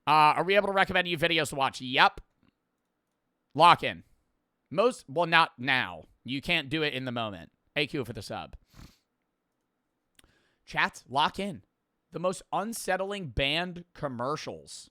Are we able to recommend you videos to watch? Yep. Lock in. Well, not now. You can't do it in the moment. AQ for the sub. Chat, lock in. The most unsettling band commercials.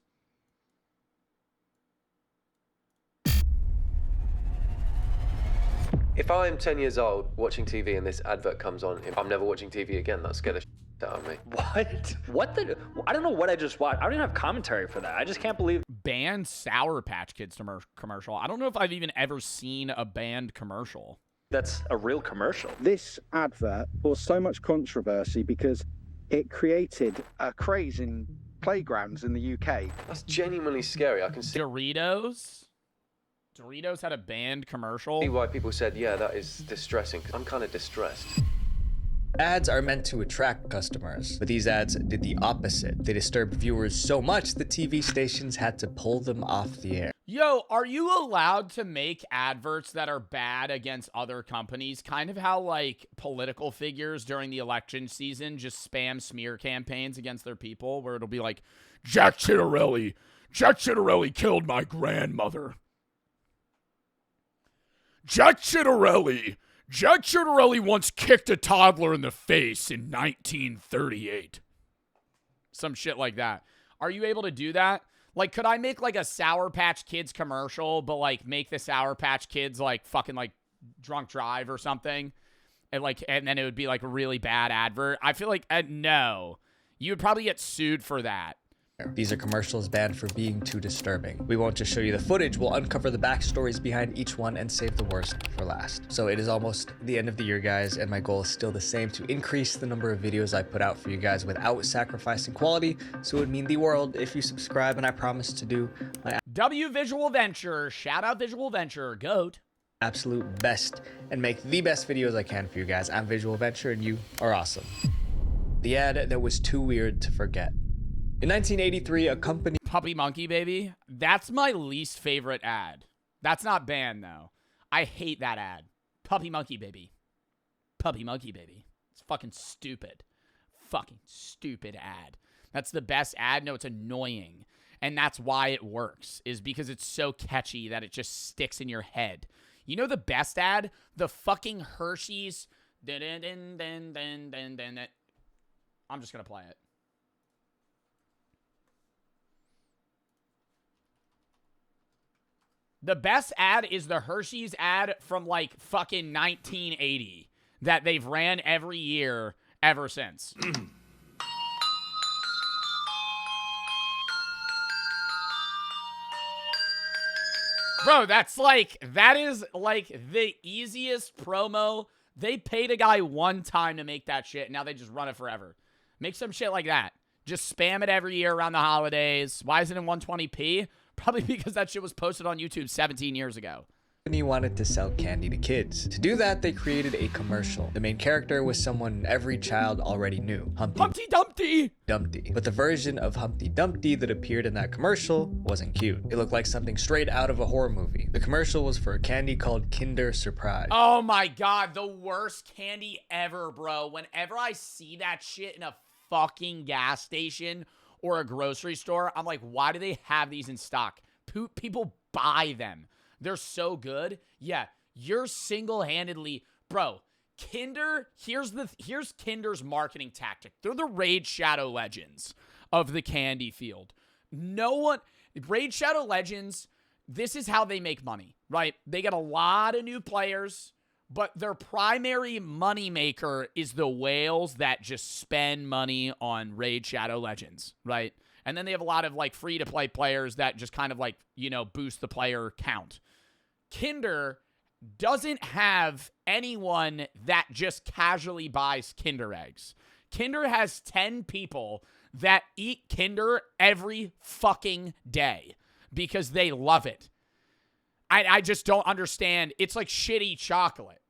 If I'm 10 years old watching TV and this advert comes on, I'm never watching TV again. That scared the shit out of me. What? I don't know what I just watched. I don't even have commentary for that. I just can't believe. Banned Sour Patch Kids commercial. I don't know if I've even ever seen a banned commercial. That's a real commercial. This advert caused so much controversy because it created a craze in playgrounds in the UK. That's genuinely scary. I can see Doritos had a banned commercial. why people said, yeah, that is distressing. I'm kind of distressed. Ads are meant to attract customers, but these ads did the opposite. They disturbed viewers so much the TV stations had to pull them off the air. Yo, are you allowed to make adverts that are bad against other companies? Kind of how, like, political figures during the election season just spam smear campaigns against their people, where it'll be like, Jack Chitterelli killed my grandmother. Jack Chitterelli once kicked a toddler in the face in 1938. Some shit like that. Are you able to do that? Like, could I make, like, a Sour Patch Kids commercial, but, like, make the Sour Patch Kids, like, fucking, like, drunk drive or something? And, like, and then it would be, like, a really bad advert? I feel like, no. You would probably get sued for that. These are commercials banned for being too disturbing. We won't just show you the footage, we'll uncover the backstories behind each one and save the worst for last. So it is almost the end of the year, guys, and my goal is still the same, to increase the number of videos I put out for you guys without sacrificing quality. So it would mean the world if you subscribe, and I promise to do my Visual Venture, shout out Visual Venture, GOAT. absolute best and make the best videos I can for you guys. I'm Visual Venture and you are awesome. The ad that was too weird to forget. In 1983, a company... Puppy Monkey Baby? That's my least favorite ad. That's not banned, though. I hate that ad. Puppy Monkey Baby. Puppy Monkey Baby. It's fucking stupid. Fucking stupid ad. That's the best ad. No, it's annoying. And that's why it works, is because it's so catchy that it just sticks in your head. You know the best ad? The fucking Hershey's... I'm just gonna play it. The best ad is the Hershey's ad from, like, fucking 1980 that they've ran every year ever since. Bro, that is, like, the easiest promo. They paid a guy one time to make that shit, and now they just run it forever. Make some shit like that. Just spam it every year around the holidays. Why is it in 120p? Probably because that shit was posted on YouTube 17 years ago. Company wanted to sell candy to kids. To do that, they created a commercial. The main character was someone every child already knew, Humpty Dumpty. But the version of Humpty Dumpty that appeared in that commercial wasn't cute. It looked like something straight out of a horror movie. The commercial was for a candy called Kinder Surprise. Oh my god, the worst candy ever, bro. Whenever I see that shit in a fucking gas station or a grocery store, I'm like, why do they have these in stock? People buy them. They're so good. Yeah, you're single-handedly... Bro, Kinder... Here's Kinder's marketing tactic. They're the Raid Shadow Legends of the candy field. No one... Raid Shadow Legends, this is how they make money, right? They get a lot of new players, but their primary moneymaker is the whales that just spend money on Raid Shadow Legends, right? And then they have a lot of, like, free-to-play players that just kind of, like, you know, boost the player count. Kinder doesn't have anyone that just casually buys Kinder eggs. Kinder has 10 people that eat Kinder every fucking day because they love it. I just don't understand. It's like shitty chocolate.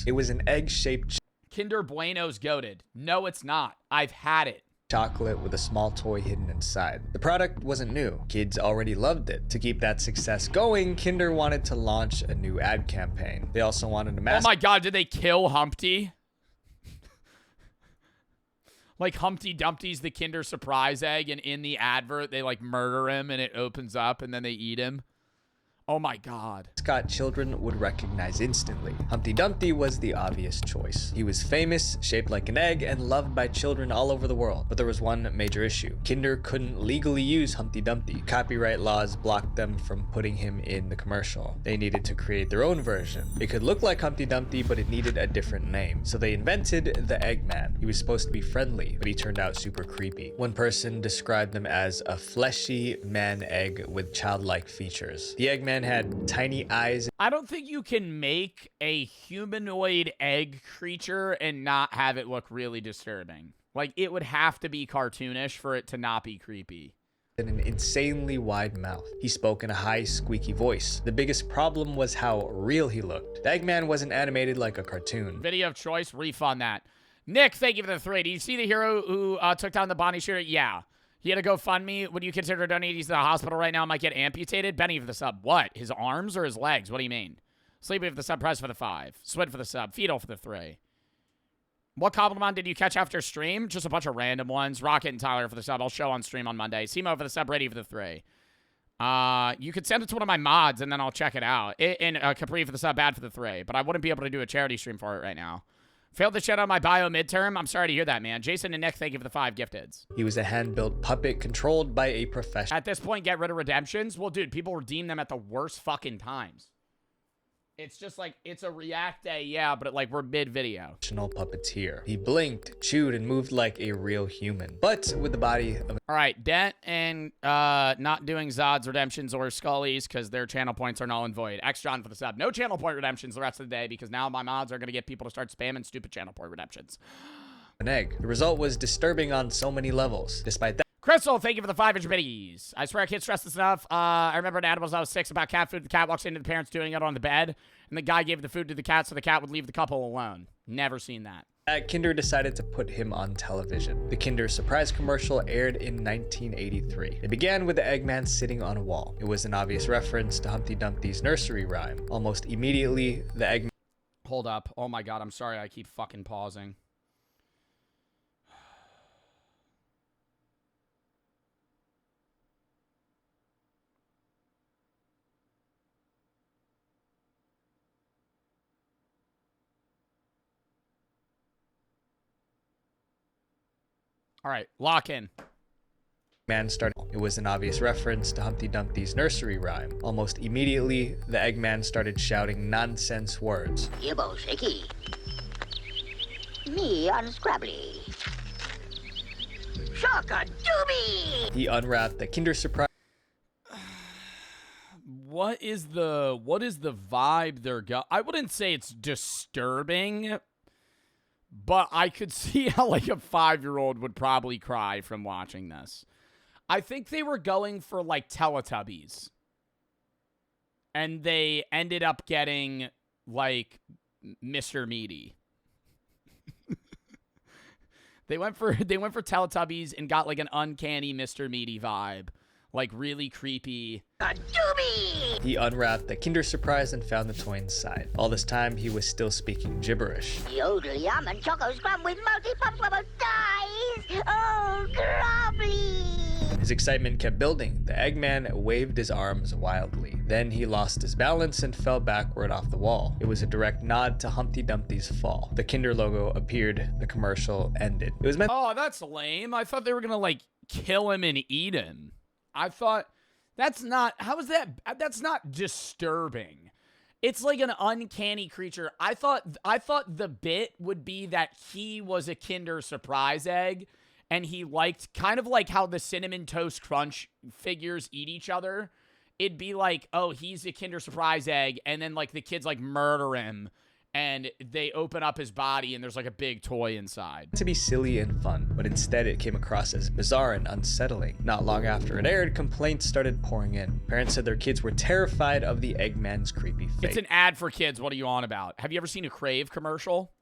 It was an egg-shaped Kinder Bueno's goated. No, it's not. I've had it. Chocolate with a small toy hidden inside. The product wasn't new. Kids already loved it. To keep that success going, Kinder wanted to launch a new ad campaign. They also wanted to Oh my god, did they kill Humpty? Like Humpty Dumpty's the Kinder Surprise egg, and in the advert, they like murder him and it opens up and then they eat him. Oh my God. Scott children would recognize instantly. Humpty Dumpty was the obvious choice. He was famous, shaped like an egg, and loved by children all over the world. But there was one major issue. Kinder couldn't legally use Humpty Dumpty. Copyright laws blocked them from putting him in the commercial. They needed to create their own version. It could look like Humpty Dumpty, but it needed a different name. So they invented the Eggman. He was supposed to be friendly, but he turned out super creepy. One person described him as a fleshy man egg with childlike features. The Eggman had tiny eyes. I don't think you can make a humanoid egg creature and not have it look really disturbing. Like, it would have to be cartoonish for it to not be creepy. And an insanely wide mouth. He spoke in a high, squeaky voice. The biggest problem was how real he looked. The Eggman wasn't animated like a cartoon. Video of choice, refund that. Nick, thank you for the 3. Do you see the hero who took down the Bonnie shooter? Yeah. He had a GoFundMe. Would you consider donating? He's in the hospital right now. Might get amputated. Benny for the sub. What? His arms or his legs? What do you mean? Sleepy for the sub. Press for the 5. Swid for the sub. Fetal for the 3. What compliment did you catch after stream? Just a bunch of random ones. Rocket and Tyler for the sub. I'll show on stream on Monday. Simo for the sub. Ready for the 3. You could send it to one of my mods and then I'll check it out. And Capri for the sub. Bad for the 3. But I wouldn't be able to do a charity stream for it right now. Failed to shed on my bio midterm. I'm sorry to hear that, man. Jason and Nick, thank you for the 5 gifteds. He was a hand-built puppet controlled by a professional. At this point, get rid of redemptions. Well, dude, people redeem them at the worst fucking times. It's just like, it's a react day, yeah, but like we're mid-video. Puppeteer. He blinked, chewed, and moved like a real human, but with the body of All right, Dent and not doing Zod's redemptions or Scully's because their channel points are null and void. X John for the sub. No channel point redemptions the rest of the day because now my mods are going to get people to start spamming stupid channel point redemptions. an egg. The result was disturbing on so many levels. Despite that, Crystal, thank you for the 500 biddies. I swear I can't stress this enough. I remember an animal I was 6 about cat food. The cat walks into the parents doing it on the bed, and the guy gave the food to the cat so the cat would leave the couple alone. Never seen that. Kinder decided to put him on television. The Kinder surprise commercial aired in 1983. It began with the Eggman sitting on a wall. It was an obvious reference to Humpty Dumpty's nursery rhyme. Almost immediately, the Eggman... Hold up. Oh my god, I'm sorry I keep fucking pausing. All right, lock in. It was an obvious reference to Humpty Dumpty's nursery rhyme. Almost immediately, the Eggman started shouting nonsense words. Yibbo shaky. Me unscrabbly. Shaka doobie! He unwrapped the Kinder surprise. What is the vibe they're I wouldn't say it's disturbing, but I could see how like a 5-year-old would probably cry from watching this. I think they were going for like Teletubbies. And they ended up getting like Mr. Meaty. They went for Teletubbies and got like an uncanny Mr. Meaty vibe. Like really creepy. A doobie! He unwrapped the Kinder surprise and found the toy inside. All this time, he was still speaking gibberish. Yodel yum and choco scrum with multi-pumpable dice! Oh, grubbly! His excitement kept building. The Eggman waved his arms wildly. Then he lost his balance and fell backward off the wall. It was a direct nod to Humpty Dumpty's fall. The Kinder logo appeared. The commercial ended. It was meant... Oh, that's lame. I thought they were gonna like kill him and eat him. I thought that's not, how is that? That's not disturbing. It's like an uncanny creature. I thought the bit would be that he was a Kinder surprise egg and he liked kind of like how the Cinnamon Toast Crunch figures eat each other. It'd be like, oh, he's a Kinder surprise egg. And then like the kids like murder him and they open up his body and there's like a big toy inside. To be silly and fun, but instead it came across as bizarre and unsettling. Not long after it aired, complaints started pouring in. Parents said their kids were terrified of the Eggman's creepy face. It's an ad for kids. What are you on about? Have you ever seen a Crave commercial?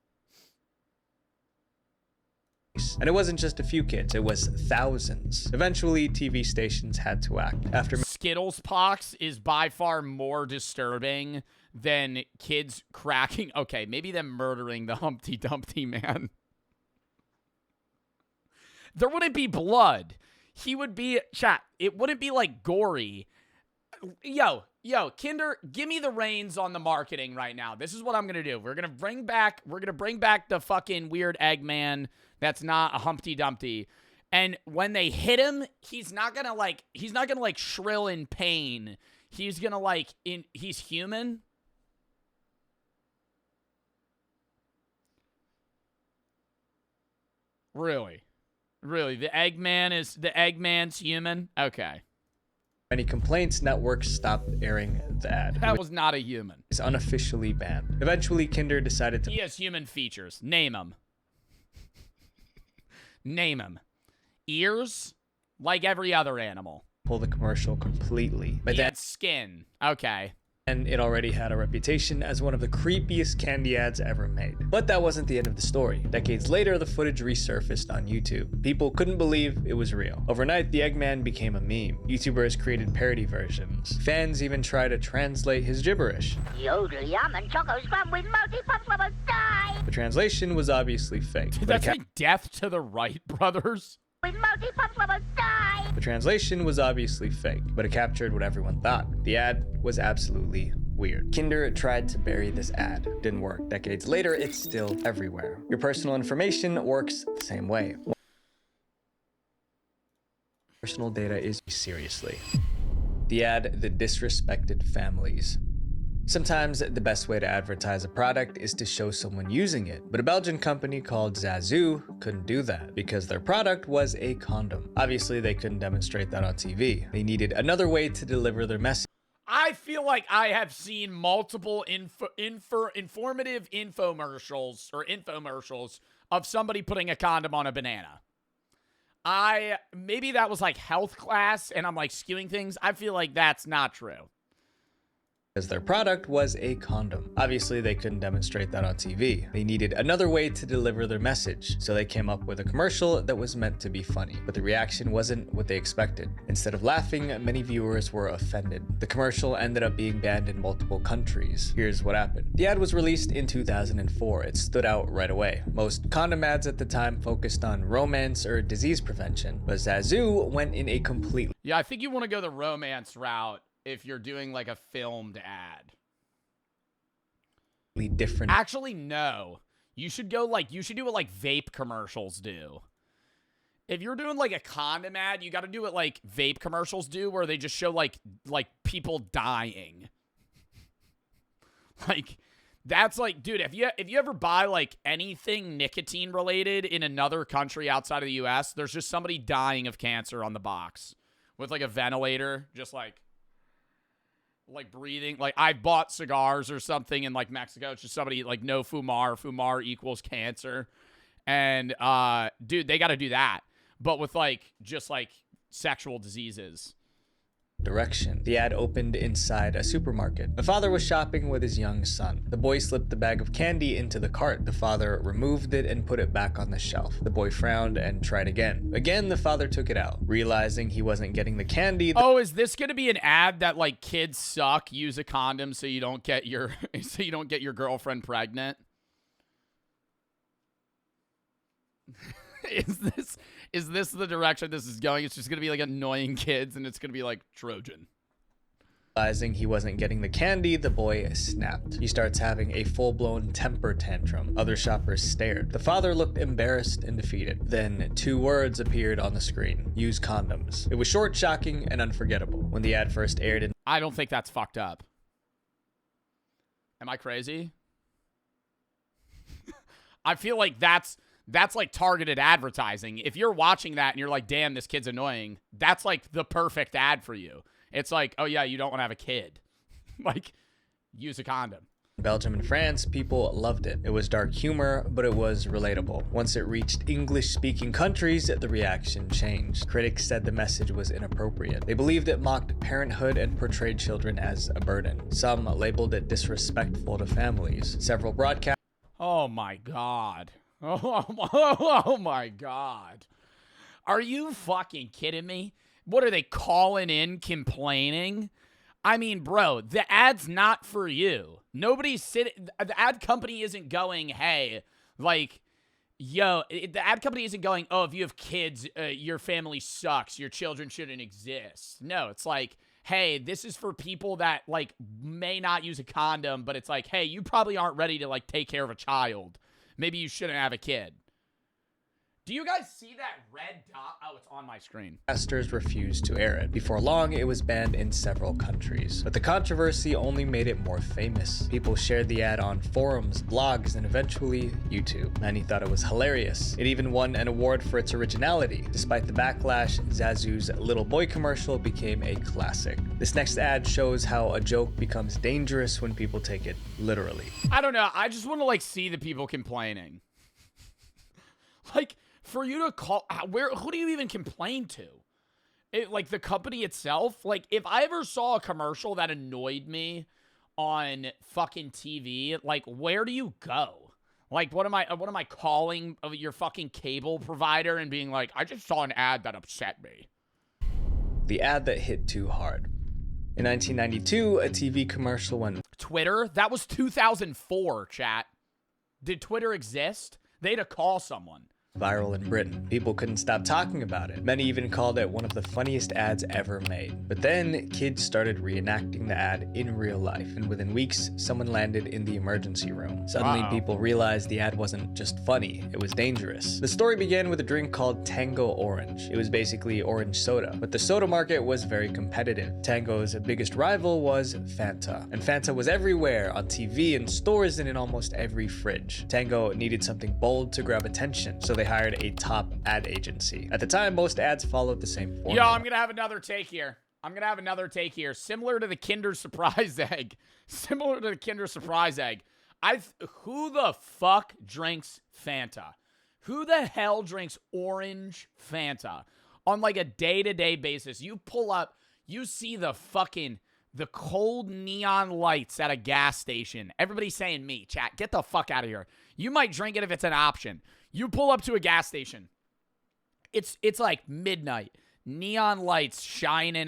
And it wasn't just a few kids, it was thousands. Eventually, TV stations had to act. After Skittles Pox is by far more disturbing than kids cracking. Okay, maybe them murdering the Humpty Dumpty man. There wouldn't be blood. He would be, chat, it wouldn't be like gory. Yo, Kinder, give me the reins on the marketing right now. This is what I'm gonna do. We're gonna bring back the fucking weird Eggman that's not a Humpty Dumpty. And when they hit him, he's not gonna like shrill in pain. He's gonna he's human. Really? The Eggman's human? Okay. Any complaints, networks stopped airing the ad. That was not a human. It's unofficially banned. Eventually, Kinder decided to... He has human features. Name him. Name him. Ears? Like every other animal. pull the commercial completely. But He had skin. Okay. and it already had a reputation as one of the creepiest candy ads ever made. But that wasn't the end of the story. Decades later, the footage resurfaced on YouTube. People couldn't believe it was real. Overnight, the Eggman became a meme. YouTubers created parody versions. Fans even tried to translate his gibberish. Yodel yum and choco scrum with multi-pumps will die. The translation was obviously fake. Dude, but that's like Death to the Right brothers. With multi-pumps will die. The translation was obviously fake, but it captured what everyone thought. The ad was absolutely weird. Kinder tried to bury this ad. Didn't work. Decades later, it's still everywhere. Your personal information works the same way. Personal data is seriously. The ad that disrespected families. Sometimes the best way to advertise a product is to show someone using it, but a Belgian company called Zazu couldn't do that because their product was a condom. Obviously, they couldn't demonstrate that on TV. They needed another way to deliver their message. I feel like I have seen multiple informative infomercials of somebody putting a condom on a banana. Maybe that was like health class and I'm like skewing things. I feel like that's not true. Because their product was a condom. Obviously, they couldn't demonstrate that on TV. They needed another way to deliver their message, so they came up with a commercial that was meant to be funny, but the reaction wasn't what they expected. Instead of laughing, many viewers were offended. The commercial ended up being banned in multiple countries. Here's what happened. The ad was released in 2004. It stood out right away. Most condom ads at the time focused on romance or disease prevention, but Zazu went in a completely Yeah, I think you want to go the romance route if you're doing like a filmed ad. different. Actually, no. You should do what like vape commercials do. If you're doing like a condom ad, you got to do what like vape commercials do where they just show like people dying. Like that's like, dude, if you ever buy like anything nicotine related in another country outside of the US, there's just somebody dying of cancer on the box with like a ventilator, just like breathing. Like I bought cigars or something in like Mexico. It's just somebody like no fumar equals cancer. And dude, they got to do that. But with like just like sexual diseases. Direction. The ad opened inside a supermarket. The father was shopping with his young son. The boy slipped the bag of candy into the cart. The father removed it and put it back on the shelf. The boy frowned and tried again. Again, the father took it out. Realizing he wasn't getting the candy. Oh, is this going to be an ad that like kids suck, use a condom so you don't get your girlfriend pregnant? Is this the direction this is going? It's just going to be like annoying kids and it's going to be like Trojan. Realizing he wasn't getting the candy, the boy snapped. He starts having a full-blown temper tantrum. Other shoppers stared. The father looked embarrassed and defeated. Then 2 words appeared on the screen. Use condoms. It was short, shocking, and unforgettable. When the ad first aired in... I don't think that's fucked up. Am I crazy? I feel like that's like targeted advertising. If you're watching that and you're like, damn, this kid's annoying, that's like the perfect ad for you. It's like, oh yeah, you don't want to have a kid. Like, use a condom. Belgium and France, people loved it. It was dark humor, but it was relatable. Once it reached English-speaking countries, the reaction changed. Critics said the message was inappropriate. They believed it mocked parenthood and portrayed children as a burden. Some labeled it disrespectful to families. Several broadcasters... Oh my God. Oh my God. Are you fucking kidding me? What are they calling in complaining? I mean, bro, the ad's not for you. The ad company isn't going, hey, like, Yo, the ad company isn't going, oh, if you have kids, your family sucks. Your children shouldn't exist. No, it's like, hey, this is for people that, like, may not use a condom, but it's like, hey, you probably aren't ready to, like, take care of a child. Maybe you shouldn't have a kid. Do you guys see that red dot? Oh, it's on my screen. Broadcasters refused to air it. Before long, it was banned in several countries. But the controversy only made it more famous. People shared the ad on forums, blogs, and eventually YouTube. Many thought it was hilarious. It even won an award for its originality. Despite the backlash, Zazu's Little Boy commercial became a classic. This next ad shows how a joke becomes dangerous when people take it literally. I don't know. I just want to, like, see the people complaining. Like, for you to call, who do you even complain to? Like, the company itself? Like, if I ever saw a commercial that annoyed me on fucking TV, like, where do you go? Like, what am I calling your fucking cable provider and being like, I just saw an ad that upset me? The ad that hit too hard. In 1992, a TV commercial went Twitter? That was 2004, chat. Did Twitter exist? They had to call someone. viral in Britain. People couldn't stop talking about it. Many even called it one of the funniest ads ever made. But then kids started reenacting the ad in real life, and within weeks, someone landed in the emergency room. Suddenly, people realized the ad wasn't just funny, it was dangerous. The story began with a drink called Tango Orange. It was basically orange soda, but the soda market was very competitive. Tango's biggest rival was Fanta, and Fanta was everywhere, on TV, in stores, and in almost every fridge. Tango needed something bold to grab attention, so they hired a top ad agency. At the time, most ads followed the same formula. Yo, I'm gonna have another take here. Similar to the Kinder Surprise Egg. Who the fuck drinks Fanta? Who the hell drinks orange Fanta? On like a day-to-day basis, you pull up, you see the cold neon lights at a gas station. Everybody's saying me, chat, get the fuck out of here. You might drink it if it's an option. You pull up to a gas station. It's like midnight. Neon lights shining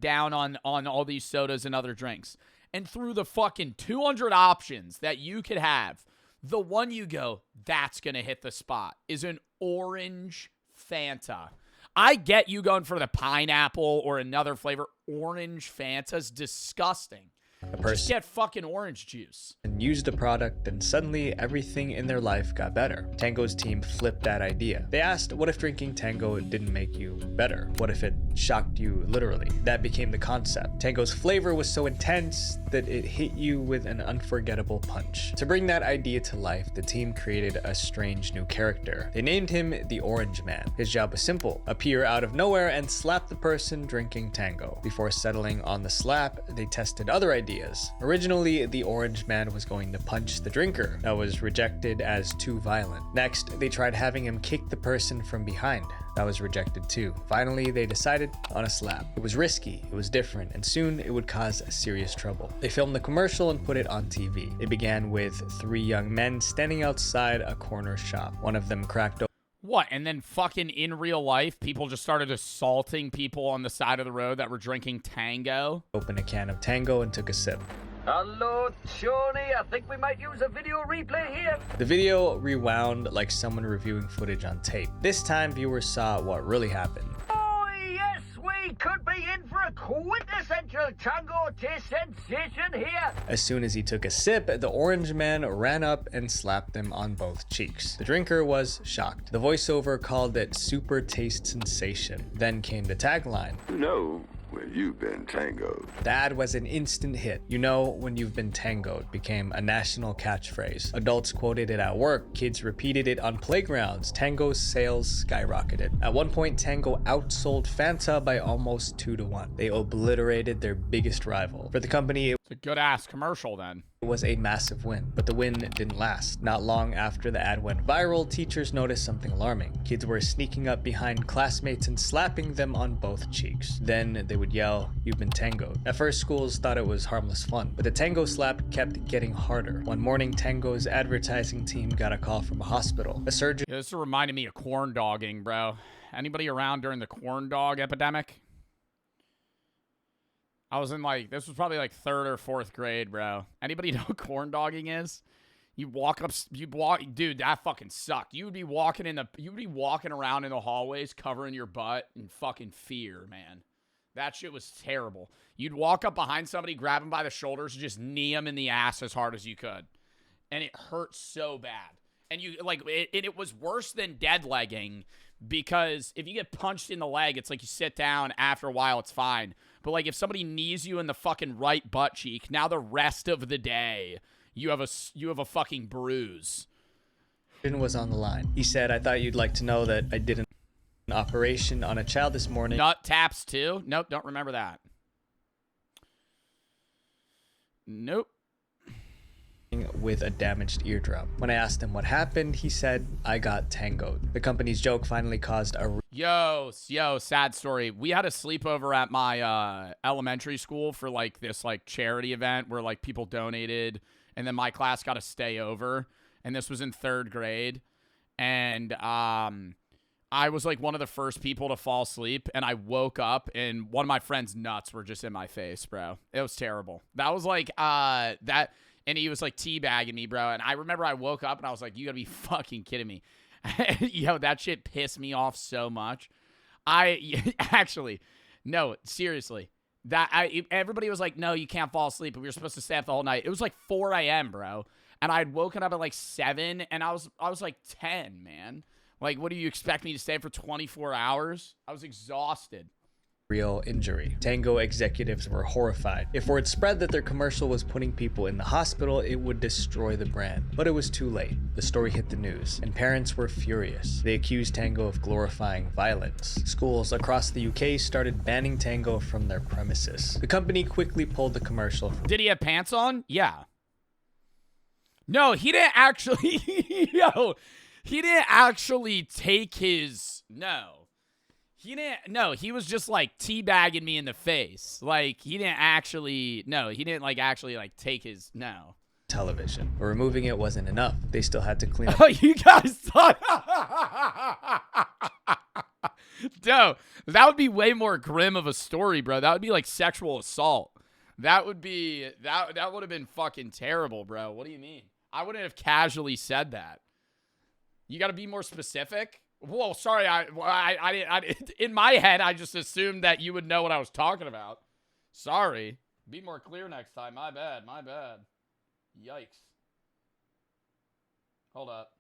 down on all these sodas and other drinks. And through the fucking 200 options that you could have, the one you go, that's going to hit the spot, is an orange Fanta. I get you going for the pineapple or another flavor. Orange Fanta's disgusting. Just get fucking orange juice. And used the product, and suddenly everything in their life got better. Tango's team flipped that idea. They asked, what if drinking Tango didn't make you better? What if it shocked you literally? That became the concept. Tango's flavor was so intense that it hit you with an unforgettable punch. To bring that idea to life, the team created a strange new character. They named him the Orange Man. His job was simple: appear out of nowhere and slap the person drinking Tango. Before settling on the slap, they tested other ideas. Originally, the Orange Man was going to punch the drinker. That was rejected as too violent. Next, they tried having him kick the person from behind. That was rejected too. Finally, they decided on a slap. It was risky, it was different, and soon it would cause serious trouble. They filmed the commercial and put it on TV. It began with 3 young men standing outside a corner shop. One of them cracked open. What, and then fucking in real life, people just started assaulting people on the side of the road that were drinking Tango? Opened a can of Tango and took a sip. Hello, Tony. I think we might use a video replay here. The video rewound like someone reviewing footage on tape. This time, viewers saw what really happened. Oh, yes, we could be in for a quintessential Tango taste sensation here. As soon as he took a sip, the Orange Man ran up and slapped him on both cheeks. The drinker was shocked. The voiceover called it super taste sensation. Then came the tagline. You know when you've been tangoed. The ad was an instant hit. You know when you've been tangoed became a national catchphrase. Adults quoted it at work, kids repeated it on playgrounds. Tango's sales skyrocketed. At one point, Tango outsold Fanta by almost 2-1. They obliterated their biggest rival. For the company, It's a good-ass commercial, then. it was a massive win, but the win didn't last. Not long after the ad went viral, teachers noticed something alarming. Kids were sneaking up behind classmates and slapping them on both cheeks. Then they would yell, "You've been tangoed." At first, schools thought it was harmless fun, but the Tango slap kept getting harder. One morning, Tango's advertising team got a call from a hospital. A surgeon Yeah, this reminded me of corn dogging, bro. Anybody around during the corn dog epidemic? I was in this was probably like 3rd or 4th grade, bro. Anybody know what corn dogging is? Dude, that fucking sucked. You would be walking around in the hallways covering your butt in fucking fear, man. That shit was terrible. You'd walk up behind somebody, grab them by the shoulders, and just knee them in the ass as hard as you could. And it hurt so bad. And it was worse than dead legging, because if you get punched in the leg, it's like you sit down, after a while it's fine. But like if somebody knees you in the fucking right butt cheek, now the rest of the day you have a fucking bruise. Was on the line. He said, "I thought you'd like to know that I did an operation on a child this morning." Nut taps too? Nope, don't remember that. Nope. With a damaged eardrum. When I asked him what happened, he said, "I got tangoed." The company's joke finally caused a Yo, sad story. We had a sleepover at my elementary school for like this like charity event where like people donated, and then my class got to stay over, and this was in 3rd grade. And I was like one of the first people to fall asleep, and I woke up and one of my friend's nuts were just in my face, bro. It was terrible. That was like and he was like teabagging me, bro. And I remember I woke up and I was like, you gotta be fucking kidding me. Yo, that shit pissed me off so much. Actually, no, seriously. Everybody was like, no, you can't fall asleep, but we were supposed to stay up the whole night. It was like 4 a.m., bro. And I had woken up at like 7, and I was like 10, man. Like, what do you expect me to stay for 24 hours? I was exhausted. Real injury. Tango executives were horrified. If word spread that their commercial was putting people in the hospital, it would destroy the brand. But it was too late. The story hit the news, and parents were furious. They accused Tango of glorifying violence. Schools across the UK started banning Tango from their premises. The company quickly pulled the commercial. Did he have pants on? Yeah. No, he didn't actually. He didn't actually take his. No. He didn't. No, he was just like teabagging me in the face. Like he didn't actually. No, he didn't like actually like take his. No. Television. But removing it wasn't enough. They still had to clean up. Oh, you guys thought. No, that would be way more grim of a story, bro. That would be like sexual assault. That would be that would have been fucking terrible, bro. What do you mean? I wouldn't have casually said that. You got to be more specific. Whoa, sorry. I in my head, I just assumed that you would know what I was talking about. Sorry. Be more clear next time. My bad. Yikes. Hold up.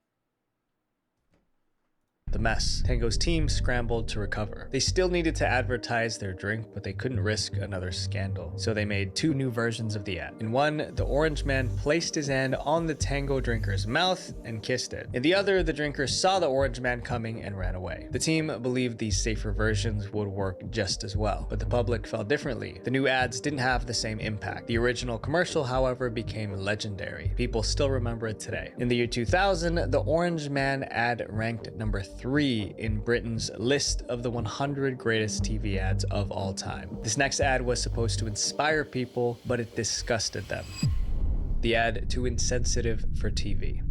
The mess. Tango's team scrambled to recover. They still needed to advertise their drink, but they couldn't risk another scandal. So they made 2 new versions of the ad. In one, the orange man placed his hand on the Tango drinker's mouth and kissed it. In the other, the drinker saw the orange man coming and ran away. The team believed these safer versions would work just as well, but the public felt differently. The new ads didn't have the same impact. The original commercial, however, became legendary. People still remember it today. In the year 2000, the orange man ad ranked number 3 in Britain's list of the 100 greatest TV ads of all time. This next ad was supposed to inspire people, but it disgusted them. The ad, too insensitive for TV.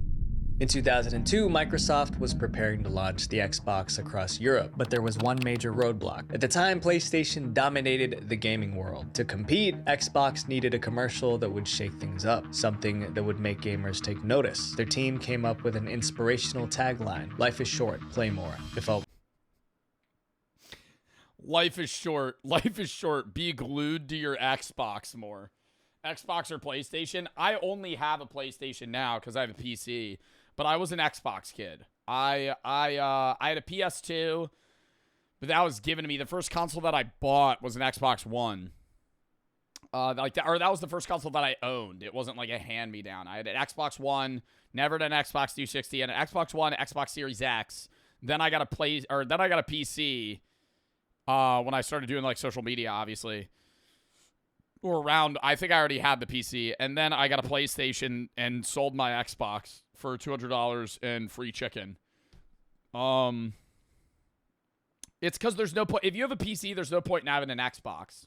In 2002, Microsoft was preparing to launch the Xbox across Europe, but there was one major roadblock. At the time, PlayStation dominated the gaming world. To compete, Xbox needed a commercial that would shake things up, something that would make gamers take notice. Their team came up with an inspirational tagline: "Life is short, play more." It felt Life is short, be glued to your Xbox more. Xbox or PlayStation? I only have a PlayStation now because I have a PC. But I was an Xbox kid. I had a PS2, but that was given to me. The first console that I bought was an Xbox One. That was the first console that I owned. It wasn't like a hand-me-down. I had an Xbox One, never done an Xbox 360, and an Xbox One, Xbox Series X. Then I got a PC. When I started doing like social media, obviously. Or around, I think I already had the PC, and then I got a PlayStation and sold my Xbox for $200 and free chicken. It's because there's no point. If you have a PC, there's no point in having an Xbox.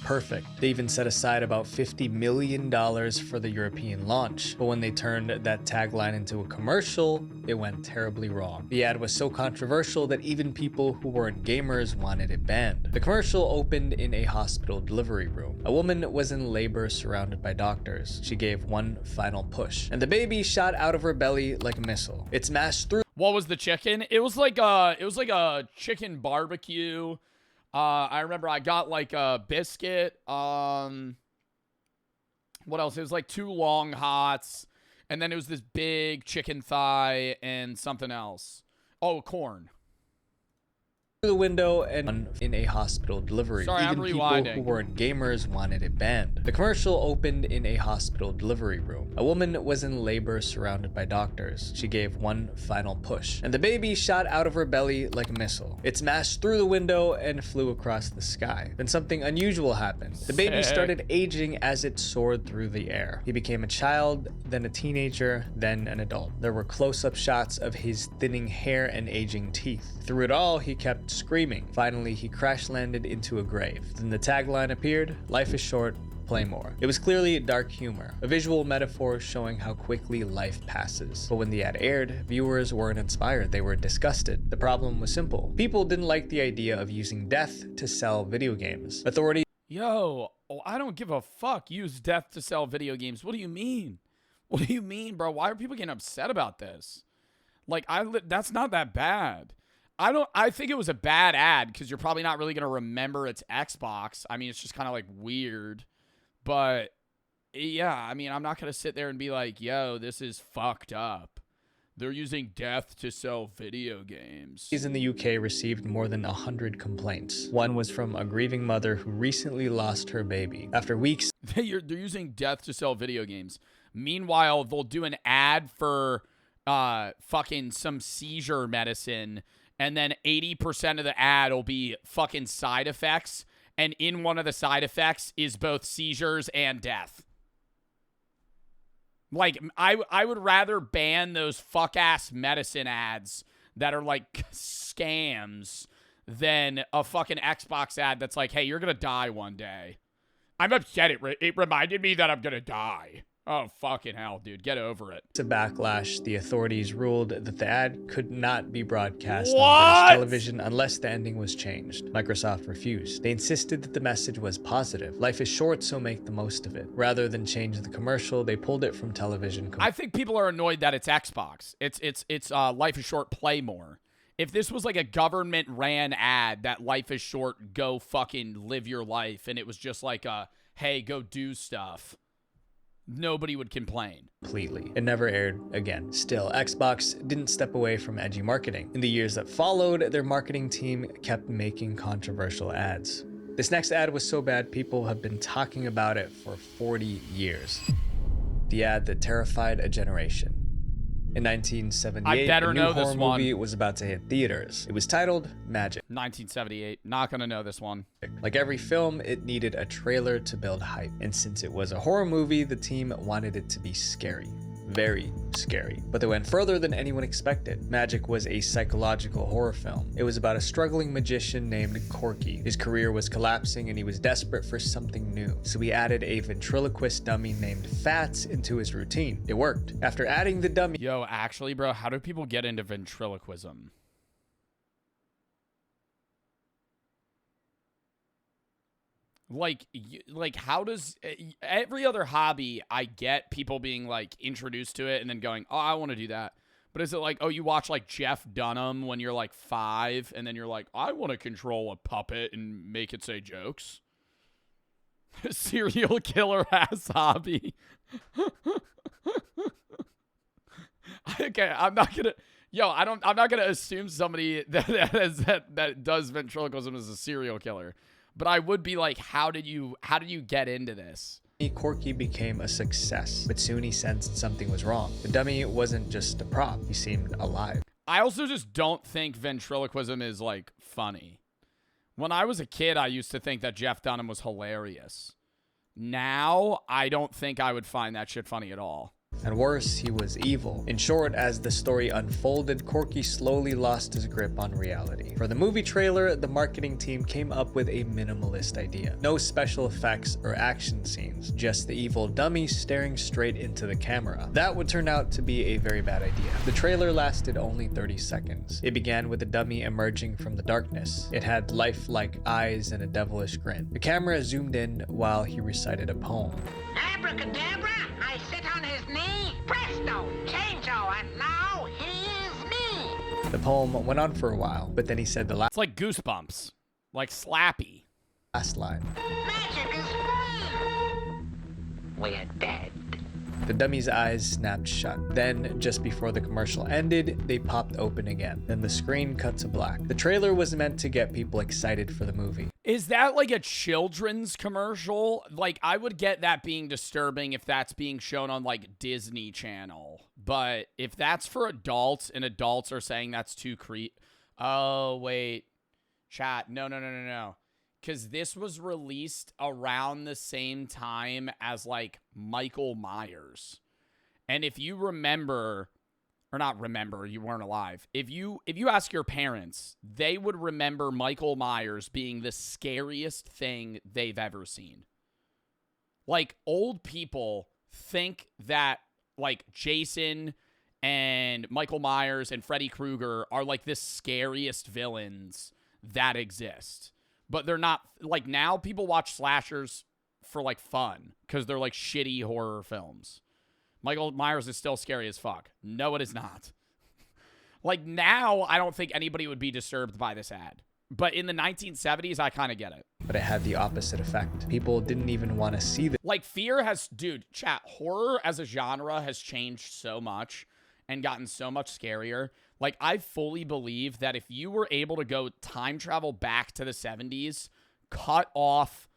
perfect. They even set aside about $50 million for the European launch. But when they turned that tagline into a commercial, it went terribly wrong. The ad was so controversial that even people who weren't gamers wanted it banned. The commercial opened in a hospital delivery room. A woman was in labor surrounded by doctors. She gave one final push, and the baby shot out of her belly like a missile. It smashed through. What was the chicken? It was like a chicken barbecue. I remember I got like a biscuit. What else? It was like 2 long hots, and then it was this big chicken thigh and something else. Oh, corn. The window and in a hospital delivery. Sorry, Even I'm people rewinding. who weren't gamers wanted it banned. The commercial opened in a hospital delivery room. A woman was in labor surrounded by doctors. She gave one final push, and the baby shot out of her belly like a missile. It smashed through the window and flew across the sky. Then something unusual happened. The baby Sick. started aging as it soared through the air. He became a child, then a teenager, then an adult. There were close-up shots of his thinning hair and aging teeth. Through it all, he kept screaming. Finally, he crash landed into a grave. Then the tagline appeared, "Life is short, play more." It was clearly dark humor, a visual metaphor showing how quickly life passes. But when the ad aired, viewers weren't inspired, they were disgusted. The problem was simple. People didn't like the idea of using death to sell video games. Authorities Yo, I don't give a fuck. Use death to sell video games. What do you mean? What do you mean, bro? Why are people getting upset about this? Like, that's not that bad. I think it was a bad ad because you're probably not really going to remember it's Xbox. I mean, it's just kind of like weird. But yeah, I mean, I'm not going to sit there and be like, yo, this is fucked up. They're using death to sell video games. in the UK received more than 100 complaints. One was from a grieving mother who recently lost her baby. After weeks, They're using death to sell video games. Meanwhile, they'll do an ad for fucking some seizure medicine, and then 80% of the ad will be fucking side effects, and in one of the side effects is both seizures and death. Like, I would rather ban those fuck-ass medicine ads that are like scams than a fucking Xbox ad that's like, hey, you're gonna die one day. I'm upset. It reminded me that I'm gonna die. Oh, fucking hell, dude. Get over it. to backlash, the authorities ruled that the ad could not be broadcast What? on British television unless the ending was changed. Microsoft refused. They insisted that the message was positive. Life is short, so make the most of it. Rather than change the commercial, they pulled it from television. I think people are annoyed that it's Xbox. It's life is short, play more. If this was like a government ran ad that life is short, go fucking live your life, and it was just like a, hey, go do stuff, nobody would complain. Completely. It never aired again. Still, Xbox didn't step away from edgy marketing. In the years that followed, their marketing team kept making controversial ads. This next ad was so bad, people have been talking about it for 40 years. The ad that terrified a generation. In 1978, I better a new know this horror one. movie was about to hit theaters. It was titled Magic. 1978. Not gonna know this one. Like every film, it needed a trailer to build hype. And since it was a horror movie, the team wanted it to be scary. Very scary. But they went further than anyone expected. Magic was a psychological horror film. It was about a struggling magician named Corky. His career was collapsing and he was desperate for something new. So he added a ventriloquist dummy named Fats into his routine. It worked. After adding the dummy, Yo, actually, bro, how do people get into ventriloquism? Like, how does every other hobby? I get people being like introduced to it and then going, "Oh, I want to do that." But is it like, oh, you watch like Jeff Dunham when you're like 5, and then you're like, I want to control a puppet and make it say jokes? Serial killer ass hobby. Okay, I'm not gonna. Yo, I'm not gonna assume somebody that does ventriloquism is a serial killer. But I would be like, how did you get into this? Corky became a success, but soon he sensed something was wrong. The dummy wasn't just a prop, he seemed alive. I also just don't think ventriloquism is like funny. When I was a kid, I used to think that Jeff Dunham was hilarious. Now, I don't think I would find that shit funny at all. And worse, he was evil. In short, as the story unfolded, Corky slowly lost his grip on reality. For the movie trailer, the marketing team came up with a minimalist idea. No special effects or action scenes, just the evil dummy staring straight into the camera. That would turn out to be a very bad idea. The trailer lasted only 30 seconds. It began with the dummy emerging from the darkness. It had lifelike eyes and a devilish grin. The camera zoomed in while he recited a poem. Abracadabra, I sit on his knee. Presto, changeo, and now he is me. The poem went on for a while, but then he said the It's like Goosebumps. Like Slappy. last line. Magic is fun. We're dead. The dummy's eyes snapped shut. Then, just before the commercial ended, they popped open again. Then the screen cut to black. The trailer was meant to get people excited for the movie. Is that like a children's commercial? Like, I would get that being disturbing if that's being shown on like Disney Channel. But if that's for adults and adults are saying that's too Oh, wait. Chat. No. Because this was released around the same time as like Michael Myers. And if you remember, or not remember, you weren't alive. If you ask your parents, they would remember Michael Myers being the scariest thing they've ever seen. Like, old people think that like Jason and Michael Myers and Freddy Krueger are like the scariest villains that exist. But they're not. Like, now people watch slashers for like fun because they're like shitty horror films. Michael Myers is still scary as fuck. No, it is not. Like, now I don't think anybody would be disturbed by this ad. But in the 1970s, I kind of get it. But it had the opposite effect. People didn't even want to see the Like, fear has, dude, chat, horror as a genre has changed so much and gotten so much scarier. Like, I fully believe that if you were able to go time travel back to the 70s, cut off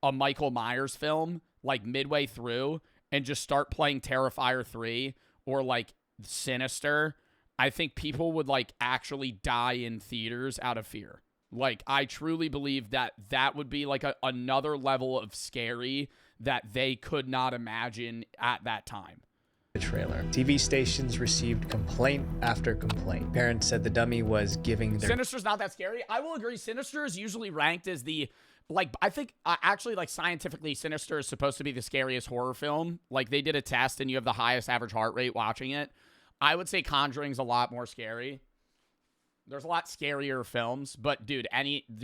a Michael Myers film, like, midway through, and just start playing Terrifier 3 or, like, Sinister, I think people would, like, actually die in theaters out of fear. Like, I truly believe that that would be, like, another level of scary that they could not imagine at that time. trailer. TV stations received complaint after complaint. Parents said the dummy was giving their Sinister's not that scary. I will agree. Sinister is usually ranked as the, like, I think actually, like, scientifically, Sinister is supposed to be the scariest horror film. Like, they did a test and you have the highest average heart rate watching it. I would say Conjuring's a lot more scary. There's a lot scarier films, but dude,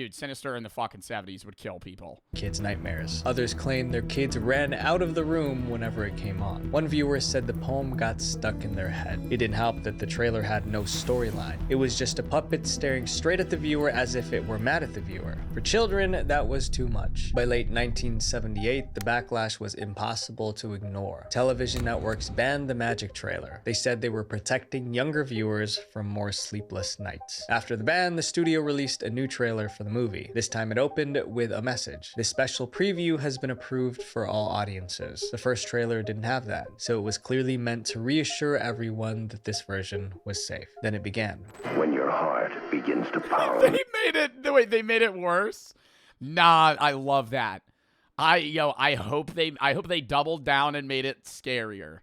Sinister in the fucking 70s would kill people. kids' nightmares. Others claimed their kids ran out of the room whenever it came on. One viewer said the poem got stuck in their head. It didn't help that the trailer had no storyline. It was just a puppet staring straight at the viewer as if it were mad at the viewer. For children, that was too much. By late 1978, the backlash was impossible to ignore. Television networks banned the Magic trailer. They said they were protecting younger viewers from more sleepless nights. After the ban, the studio released a new trailer for the movie. This time it opened with a message. This special preview has been approved for all audiences. The first trailer didn't have that, so it was clearly meant to reassure everyone that this version was safe. Then it began. When your heart begins to pound. They made it worse? Nah, I love that. I hope they doubled down and made it scarier.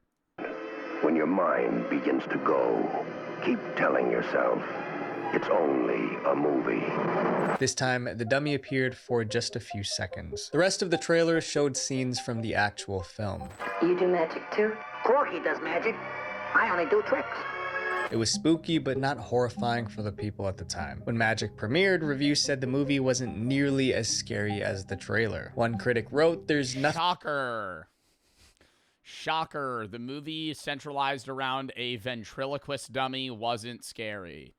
When your mind begins to go, keep telling yourself, it's only a movie. This time, the dummy appeared for just a few seconds. The rest of the trailer showed scenes from the actual film. You do magic too? Corky does magic. I only do tricks. It was spooky, but not horrifying for the people at the time. When Magic premiered, reviews said the movie wasn't nearly as scary as the trailer. One critic wrote, "There's nothing..." Shocker. The movie centralized around a ventriloquist dummy wasn't scary.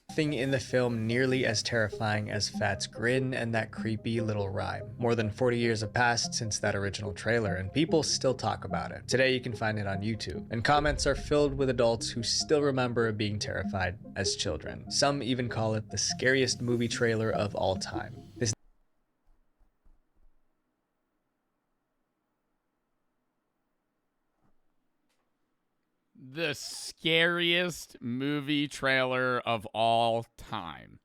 Nothing in the film nearly as terrifying as Fat's grin and that creepy little rhyme. More than 40 years have passed since that original trailer, and people still talk about it. Today you can find it on YouTube, and comments are filled with adults who still remember being terrified as children. Some even call it the scariest movie trailer of all time. The scariest movie trailer of all time.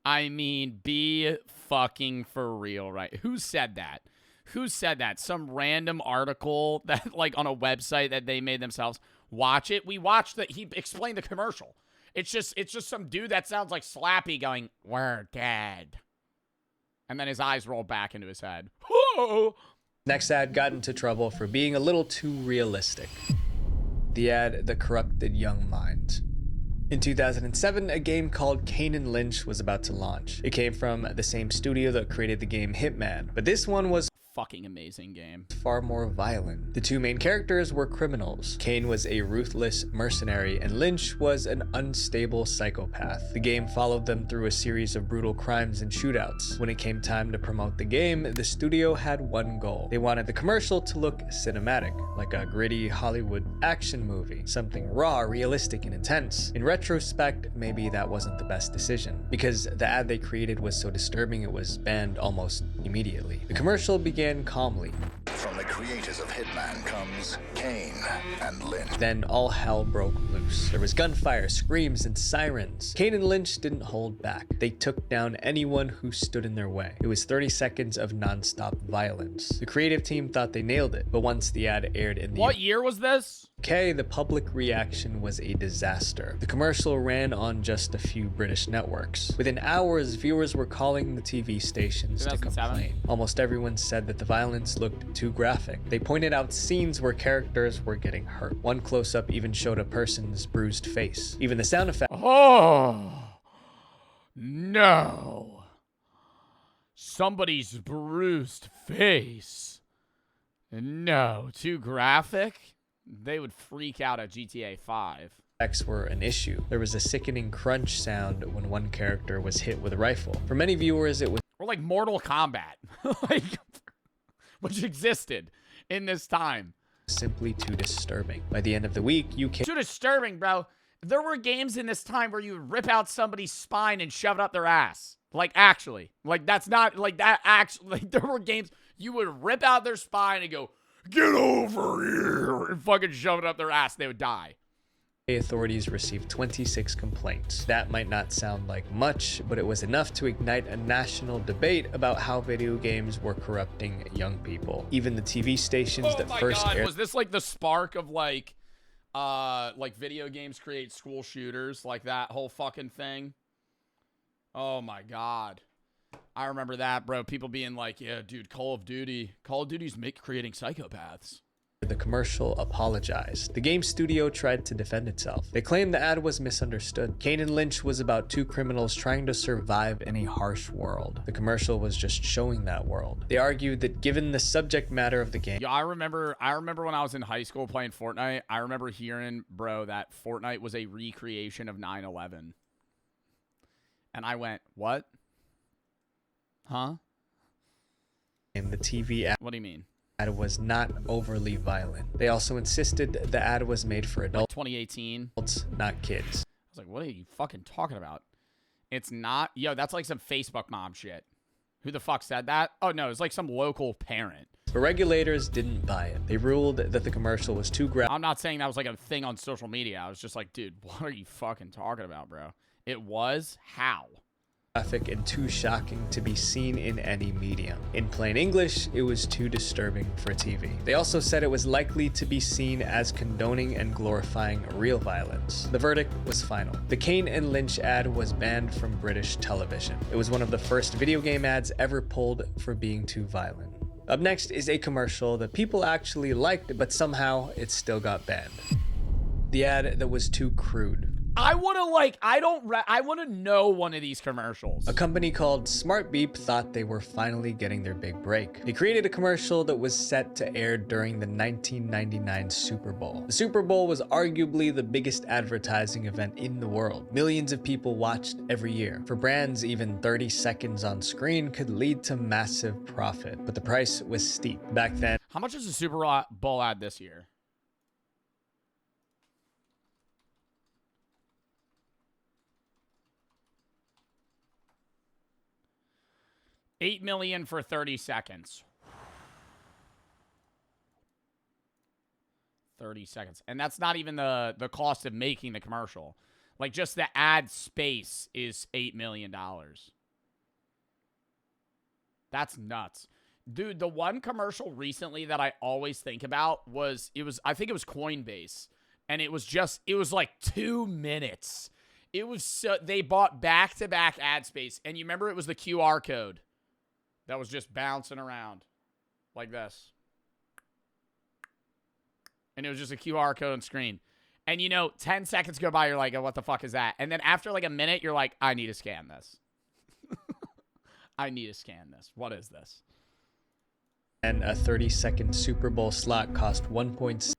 I mean, be fucking for real, right? Who said that? Who said that? Some random article that, like, on a website that they made themselves. Watch it. We watched that. He explained the commercial. It's just some dude that sounds like Slappy going, "We're dead," and then his eyes roll back into his head. Whoa! Next ad got into trouble for being a little too realistic. The ad that corrupted young minds. In 2007, a game called Kane and Lynch was about to launch. It came from the same studio that created the game Hitman, but this one was Fucking amazing game. far more violent. The two main characters were criminals. Kane was a ruthless mercenary, and Lynch was an unstable psychopath. The game followed them through a series of brutal crimes and shootouts. When it came time to promote the game, the studio had one goal. They wanted the commercial to look cinematic, like a gritty Hollywood action movie, something raw, realistic, and intense. In retrospect, maybe that wasn't the best decision, because the ad they created was so disturbing it was banned almost immediately. The commercial began calmly. From the creators of Hitman comes Kane and Lynch. Then all hell broke loose. There was gunfire, screams, and sirens. Kane and Lynch didn't hold back. They took down anyone who stood in their way. It was 30 seconds of non-stop violence. The creative team thought they nailed it, but once the ad aired in the What year was this? UK, the public reaction was a disaster. The commercial ran on just a few British networks. Within hours, viewers were calling the TV stations to 2007? complain. Almost everyone said that the violence looked too graphic. They pointed out scenes where characters were getting hurt. One close-up even showed a person's bruised face. Even the sound effect Oh, no. Somebody's bruised face. No, too graphic? They would freak out at GTA 5. effects were an issue. There was a sickening crunch sound when one character was hit with a rifle. For many viewers, it was Or like Mortal Kombat, like, which existed in this time. simply too disturbing. By the end of the week, UK Too disturbing, bro. There were games in this time where you would rip out somebody's spine and shove it up their ass. Like, actually. Like, that's not, like, that actually, like, there were games you would rip out their spine and go, "Get over here," and fucking shove it up their ass. They would die. authorities received 26 complaints. That might not sound like much, but it was enough to ignite a national debate about how video games were corrupting young people. Even the TV stations Oh that my first God. aired Was this like the spark of like video games create school shooters, like that whole fucking thing? Oh my God. I remember that, bro. People being like, "Yeah, dude, Call of Duty's creating psychopaths." the commercial apologized. The game studio tried to defend itself. They claimed the ad was misunderstood. Kane and Lynch was about two criminals trying to survive in a harsh world. The commercial was just showing that world. They argued that given the subject matter of the game, Yeah, I remember when I was in high school playing Fortnite, I remember hearing, bro, that Fortnite was a recreation of 9/11. And I went, "What? Huh? and the TV ad What do you mean?" was not overly violent. They also insisted the ad was made for Like adults, 2018. not kids. I was like, "What are you fucking talking about?" It's not. Yo, that's like some Facebook mom shit. Who the fuck said that? Oh, no, it's like some local parent. But regulators didn't buy it. They ruled that the commercial was too graphic I'm not saying that was like a thing on social media. I was just like, dude, what are you fucking talking about, bro? It was? How? and too shocking to be seen in any medium. In plain English, it was too disturbing for TV. They also said it was likely to be seen as condoning and glorifying real violence. The verdict was final. The Kane and Lynch ad was banned from British television. It was one of the first video game ads ever pulled for being too violent. Up next is a commercial that people actually liked, but somehow it still got banned. The ad that was too crude. I want to I want to know one of these commercials. A company called Smart Beep thought they were finally getting their big break. They created a commercial that was set to air during the 1999 Super Bowl. The Super Bowl was arguably the biggest advertising event in the world. Millions of people watched every year. For brands, even 30 seconds on screen could lead to massive profit, but the price was steep. Back then, How much is the Super Bowl ad this year? $8 million for 30 seconds. 30 seconds. And that's not even the cost of making the commercial. Like, just the ad space is $8 million. That's nuts. Dude, the one commercial recently that I always think about I think it was Coinbase. And it was like 2 minutes. It was so, they bought back-to-back ad space. And you remember it was the QR code that was just bouncing around like this. And it was just a QR code on screen. And 10 seconds go by, you're like, oh, what the fuck is that? And then after like a minute, you're like, I need to scan this. I need to scan this. What is this? And a 30-second Super Bowl slot cost $1.6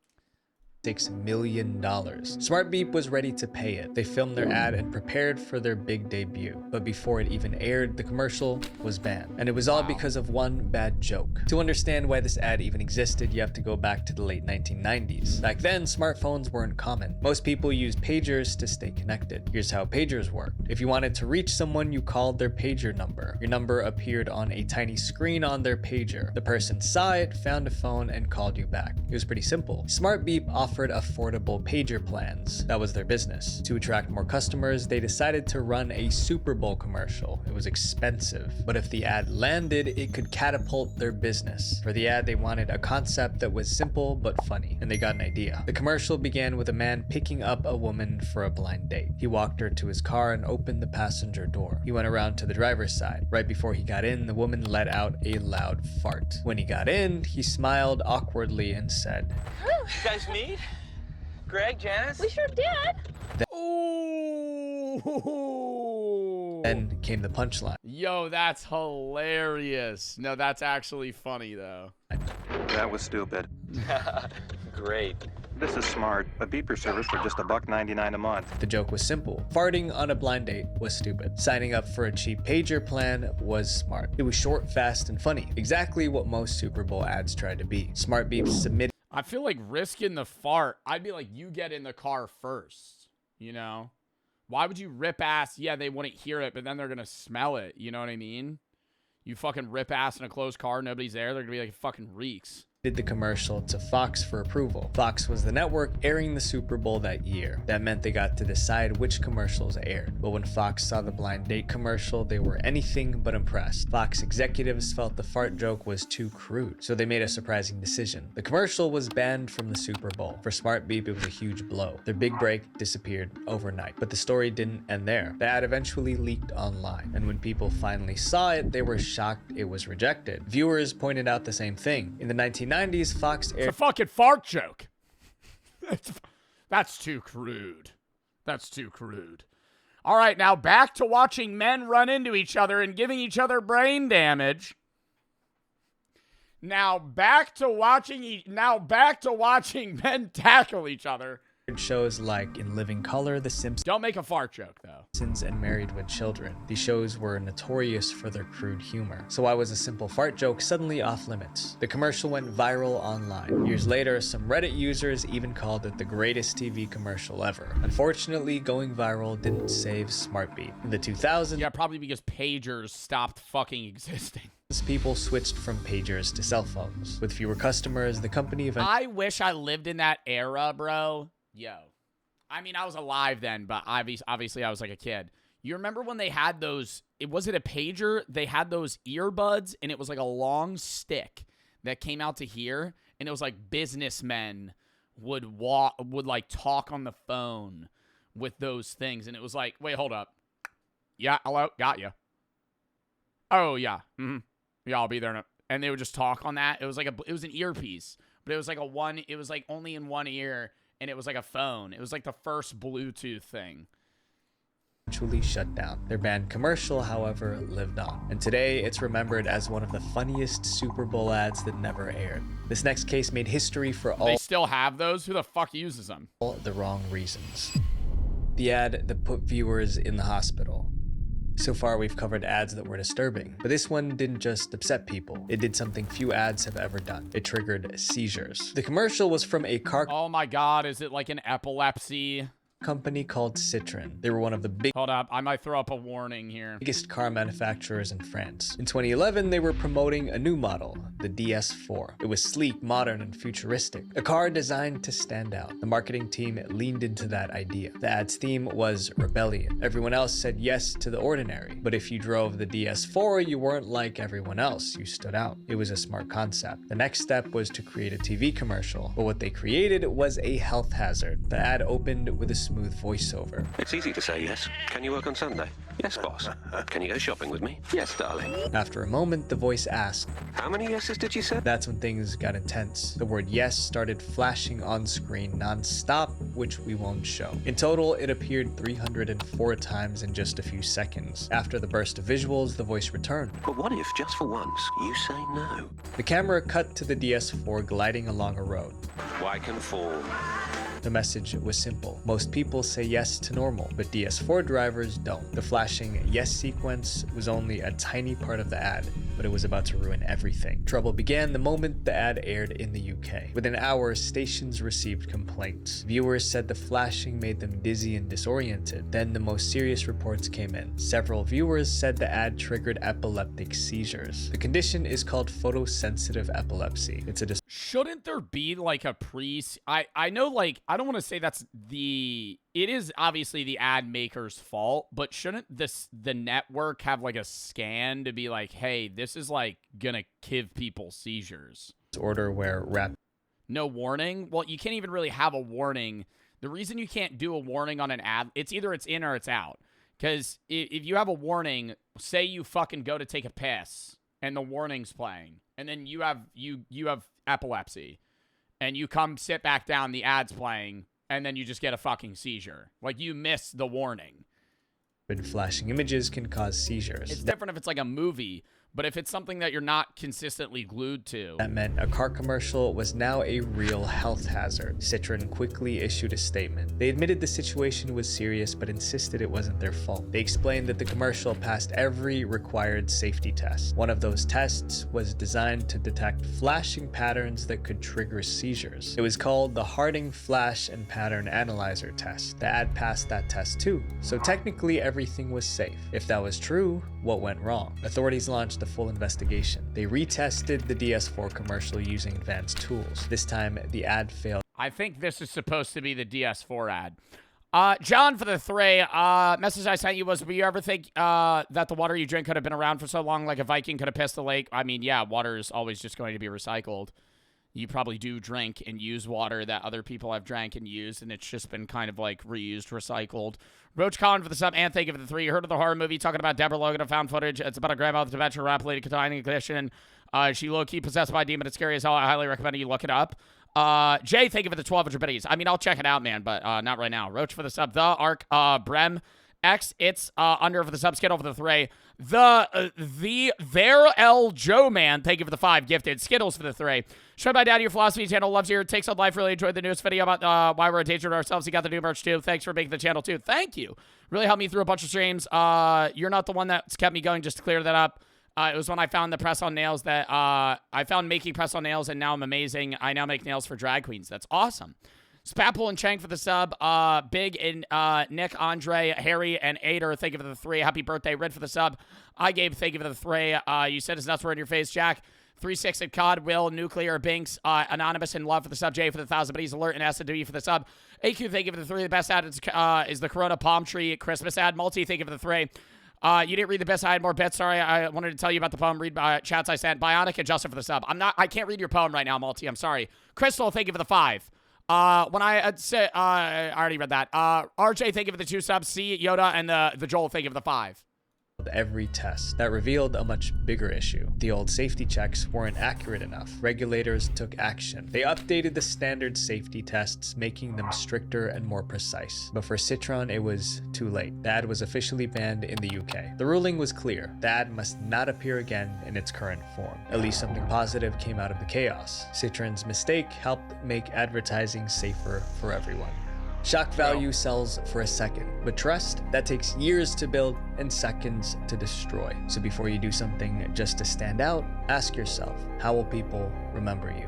million. Smart Beep was ready to pay it. They filmed their ad and prepared for their big debut. But before it even aired, the commercial was banned. And it was all because of one bad joke. To understand why this ad even existed, you have to go back to the late 1990s. Back then, smartphones weren't common. Most people used pagers to stay connected. Here's how pagers worked. If you wanted to reach someone, you called their pager number. Your number appeared on a tiny screen on their pager. The person saw it, found a phone, and called you back. It was pretty simple. Smart Beep offered affordable pager plans. That was their business. To attract more customers, they decided to run a Super Bowl commercial. It was expensive, but if the ad landed, it could catapult their business. For the ad, they wanted a concept that was simple but funny, and they got an idea. The commercial began with a man picking up a woman for a blind date. He walked her to his car and opened the passenger door. He went around to the driver's side. Right before he got in, the woman let out a loud fart. When he got in, he smiled awkwardly and said, You guys meet? Greg, Janice? We sure did. Then came the punchline. Yo, that's hilarious. No, that's actually funny, though. That was stupid. Great. This is smart. A beeper service for just $1.99 a month. The joke was simple. Farting on a blind date was stupid. Signing up for a cheap pager plan was smart. It was short, fast, and funny. Exactly what most Super Bowl ads tried to be. Smart Beep submitted. I feel like risking the fart. I'd be like, you get in the car first, Why would you rip ass? Yeah, they wouldn't hear it, but then they're going to smell it. You know what I mean? You fucking rip ass in a closed car, nobody's there. They're going to be like, it fucking reeks. Did the commercial to Fox for approval. Fox was the network airing the Super Bowl that year. That meant they got to decide which commercials aired. But when Fox saw the blind date commercial, they were anything but impressed. Fox executives felt the fart joke was too crude, so they made a surprising decision. The commercial was banned from the Super Bowl. For Smart Beep, it was a huge blow. Their big break disappeared overnight. But the story didn't end there. The ad eventually leaked online, and when people finally saw it, they were shocked it was rejected. Viewers pointed out the same thing. In the 1990s, Fox aired it's a fucking fart joke. That's too crude. That's too crude. All right, now back to watching men run into each other and giving each other brain damage. Now back to watching men tackle each other. shows like In Living Color, The Simpsons. Don't make a fart joke, though. And Married with Children. These shows were notorious for their crude humor. So why was a simple fart joke suddenly off limits? The commercial went viral online. Years later, some Reddit users even called it the greatest TV commercial ever. Unfortunately, going viral didn't save SmartBeat. In the 2000s, yeah, probably because pagers stopped fucking existing. People switched from pagers to cell phones. With fewer customers, the company eventually... I wish I lived in that era, bro. Yo. I mean, I was alive then, but obviously I was like a kid. You remember when they had those... Was it a pager? They had those earbuds, and it was like a long stick that came out to here, and it was like businessmen would like talk on the phone with those things, and it was like, wait, hold up. Yeah, hello, got you. Oh, yeah. Mm-hmm. Yeah, I'll be there. And they would just talk on that. It was like it was an earpiece, but it was like it was like only in one ear, and it was like a phone. It was like the first Bluetooth thing. Eventually shut down. Their band Commercial, however, lived on. And today, it's remembered as one of the funniest Super Bowl ads that never aired. This next case made history for all... They still have those? Who the fuck uses them? All the wrong reasons. The ad that put viewers in the hospital. So far, we've covered ads that were disturbing, but this one didn't just upset people. It did something few ads have ever done. It triggered seizures. The commercial was from a car... Oh my god, is it like an epilepsy company called Citroën. They were one of the Hold up, I might throw up a warning here. biggest car manufacturers in France. In 2011, they were promoting a new model, the DS4. It was sleek, modern, and futuristic. A car designed to stand out. The marketing team leaned into that idea. The ad's theme was rebellion. Everyone else said yes to the ordinary. But if you drove the DS4, you weren't like everyone else. You stood out. It was a smart concept. The next step was to create a TV commercial. But what they created was a health hazard. The ad opened with a smooth voiceover. It's easy to say yes. Can you work on Sunday? Yes, boss. Can you go shopping with me? Yes, darling. After a moment, the voice asked, How many yeses did you say? That's when things got intense. The word yes started flashing on screen non-stop, which we won't show. In total, it appeared 304 times in just a few seconds. After the burst of visuals, the voice returned. But what if, just for once, you say no? The camera cut to the DS4 gliding along a road. Why conform? The message was simple. Most people say yes to normal, but DS4 drivers don't. The flashing yes sequence was only a tiny part of the ad, but it was about to ruin everything. Trouble began the moment the ad aired in the UK. Within hours, stations received complaints. Viewers said the flashing made them dizzy and disoriented. Then the most serious reports came in. Several viewers said the ad triggered epileptic seizures. The condition is called photosensitive epilepsy. It's a Shouldn't there be like a I know, like, I don't want to say it is obviously the ad maker's fault, but shouldn't the network have like a scan to be like, hey, this is like gonna give people seizures? Disorder where no warning? Well, you can't even really have a warning. The reason you can't do a warning on an ad, it's either it's in or it's out. Because if you have a warning, say you fucking go to take a piss and the warning's playing, and then you have epilepsy, and you come sit back down, the ad's playing, and then you just get a fucking seizure. Like, you miss the warning. Flashing images can cause seizures. It's different if it's like a movie, but if it's something that you're not consistently glued to. That meant a car commercial was now a real health hazard. Citroën quickly issued a statement. They admitted the situation was serious, but insisted it wasn't their fault. They explained that the commercial passed every required safety test. One of those tests was designed to detect flashing patterns that could trigger seizures. It was called the Harding Flash and Pattern Analyzer test. The ad passed that test too, so technically everything was safe. If that was true, what went wrong? Authorities launched a full investigation. They retested the DS4 commercial using advanced tools. This time, the ad failed. I think this is supposed to be the DS4 ad. John for the 3, message I sent you was, do you ever think that the water you drink could have been around for so long, like a Viking could have pissed the lake? I mean, yeah, water is always just going to be recycled. You probably do drink and use water that other people have drank and used, and it's just been kind of like reused, recycled. Roach Collin for the sub, and thank you for the 3. You heard of the horror movie talking about Deborah Logan of found footage? It's about a grandma with dementia, rapidly declining condition. She low-key possessed by a demon. It's scary as hell. I highly recommend you look it up. Jay, thank you for the 1,200 biddies. I mean, I'll check it out, man, but not right now. Roach for the sub. The Arc, Brem X, it's under for the sub. Skittle for the 3. There L Joe man, thank you for the 5 gifted. Skittles for the 3. Show my dad your philosophy channel, loves your takes on life. Really enjoyed the newest video about why we're a danger to ourselves. You got the new merch too. Thanks for making the channel too. Thank you. Really helped me through a bunch of streams. You're not the one that's kept me going, just to clear that up. It was when I found the press on nails that I found making press on nails, and now I'm amazing. I now make nails for drag queens. That's awesome. Spapple and Chang for the sub. Big and Nick, Andre, Harry, and Ader, thank you for the 3. Happy birthday, Red for the sub. I gave thank you for the 3. You said his nuts were in your face, Jack. 3-6 at COD, Will, Nuclear, Binks, Anonymous, and Love for the sub. Jay for the 1,000, but he's alert and SW for the sub. AQ, thank you for the 3. The best ad is the Corona Palm Tree Christmas ad. Multi, thank you for the 3. You didn't read the best. I had more bets. Sorry, I wanted to tell you about the poem. Read chats I sent. Bionic and Justin for the sub. I can't read your poem right now, Multi. I'm sorry. Crystal, thank you for the 5. When I said, I already read that. RJ, thank you for the 2 subs. C, Yoda, and the Joel, thank you for the 5. Every test. That revealed a much bigger issue. The old safety checks weren't accurate enough. Regulators took action. They updated the standard safety tests, making them stricter and more precise. But for Citroën, it was too late. The ad was officially banned in the UK. The ruling was clear. The ad must not appear again in its current form. At least something positive came out of the chaos. Citroën's mistake helped make advertising safer for everyone. Shock value sells for a second, but trust, that takes years to build and seconds to destroy. So before you do something just to stand out, ask yourself, how will people remember you?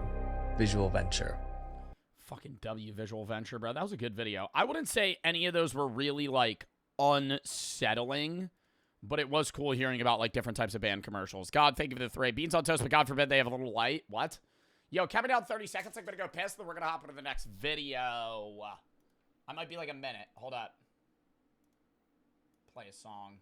Visual Venture. Fucking W Visual Venture, bro. That was a good video. I wouldn't say any of those were really, like, unsettling, but it was cool hearing about, like, different types of band commercials. God, thank you for the 3. Beans on toast, but God forbid they have a little light. What? Yo, count me down 30 seconds. I'm gonna go piss, then we're gonna hop into the next video. I might be, like, a minute. Hold up. Play a song.